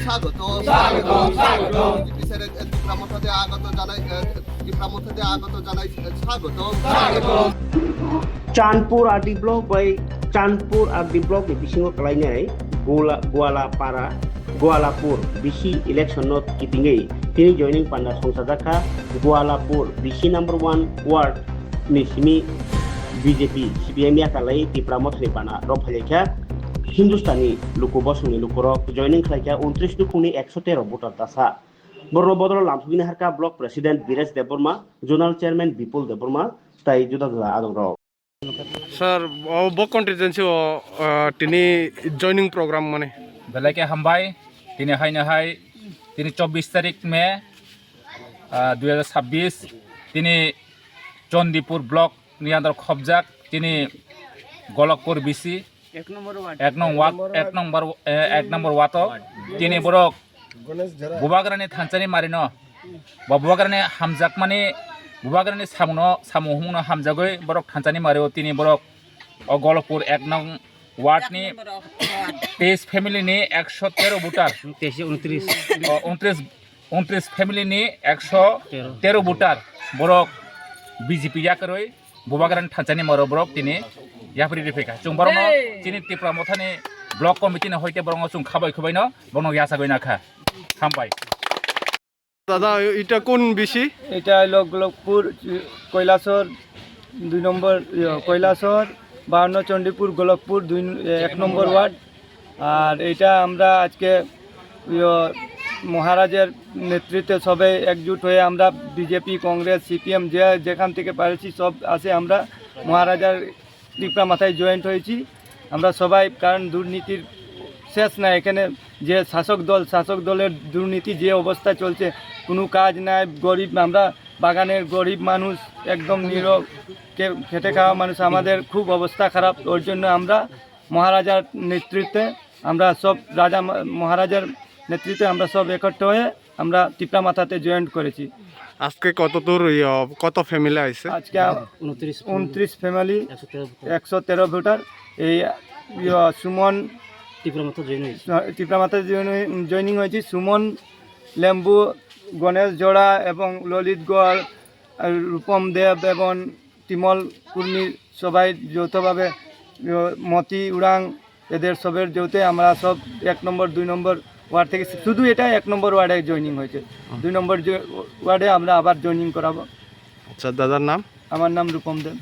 স্বাগত ত্রিপ্রামথতে আগত জানাই স্বাগত। चांदपुर आरडी ब्लॉक बै चांदपुर आरडी ब्लॉक नि बिसिङाव खालायनाय गोवालापारा गोवालापुर बिसि इलेक्शन किपिङै तिनि जॉइनिंग पान्डा संसाजाखा गोवालापुर बिसि नंबर 1 वार्ड नि सिमी बीजेपी सीपीएम या खालाय टिप्रामथनि पाना रफायखा हिंदुस्तानी लुकुबसुनि लुकुरक जॉइनिंग खालायखा 29 दुखुनि 113 भोटार दासा बर्न बदल लामसुगिना हारका block president Biresh Debbarma zonal chairman Bipul Debbarma ताई जुदा जुदा आदंराव सर बक कन्टिजेन्सि तिनी जॉइनिंग प्रोग्राम माने बेलाके हामबाय दिनै हायनाहाय दिनै 24 तारिख मे 2026 दिनै चंदीपुर ब्लॉक नि अंदर खबजाक दिनै गोलकपुर बिसि एक नंबर वार्ड दिनै बरक बुबाग्रानि थानसानि मारिनो बुबाग्रानि हामजाक माने बुबाग्रानि सामुहुमनो हामजागै बरक थानसानि मारियो तिनि बरक गोलकपुर 1 नং वार्ड नि तेज फैमिली नि 113 वोटार 29 फैमिली नि 113 वोटार बरक बीजेपी याकरै बुबाग्रानि थानसानि मारो बरक तिनि याफरि रिफेका जों बरनो तिनि टिप्रामथानि ब्लॉक कमिटी ने होइते बरनो जों खाबाय खबायनो बरनो यासागै नाखा हामबाय। दादा इटा कोन बिसि এটা হলো গোলকপুর কৈলাসর 2 নম্বর কৈলাসর 52 চণ্ডীপুর গোলকপুর 1 নম্বর ওয়ার্ড। আর এটা আমরা আজকে মহারাজের নেতৃত্বে সবাই একজুট হয়ে আমরা বিজেপি কংগ্রেস সিপিএম যেখান থেকে পারেছি সব আসে আমরা মহারাজার টিপরা মাথায় জয়েন্ট হয়েছি আমরা সবাই। কারণ দুর্নীতির শেষ না এখানে যে শাসক দলের দুর্নীতি যে অবস্থা চলছে কোনো কাজ নাই গরিব আমরা বাগানের গরিব মানুষ একদম নীরব খেটে খাওয়া মানুষ আমাদের খুব অবস্থা খারাপ। ওর জন্য আমরা মহারাজার নেতৃত্বে আমরা সব রাজা মহারাজার নেতৃত্বে আমরা সব একত্র হয়ে আমরা টিপরা মাথাতে জয়েন্ট করেছি। আজকে কত দূর কত ফ্যামিলি আইছে আজকে 29 ফ্যামিলি 113 ভোটার এই সুমন টিপ্রামাথা জয়নিং হয়েছি সুমন লেম্বু গণেশ জোড়া এবং ললিত গোয়াল রূপম দেব এবং তিমল কুর্মী সবাই যৌথভাবে মতি উড়াং এদের সবের যৌথে আমরা সব 1 নম্বর 2 নম্বর ওয়ার্ড থেকে শুধু এটা 1 নম্বর ওয়ার্ডে জয়নিং হয়েছে 2 নম্বর ওয়ার্ডে আমরা আবার জয়নিং করাবো। আচ্ছা দাদার নাম? আমার নাম রূপম দেব।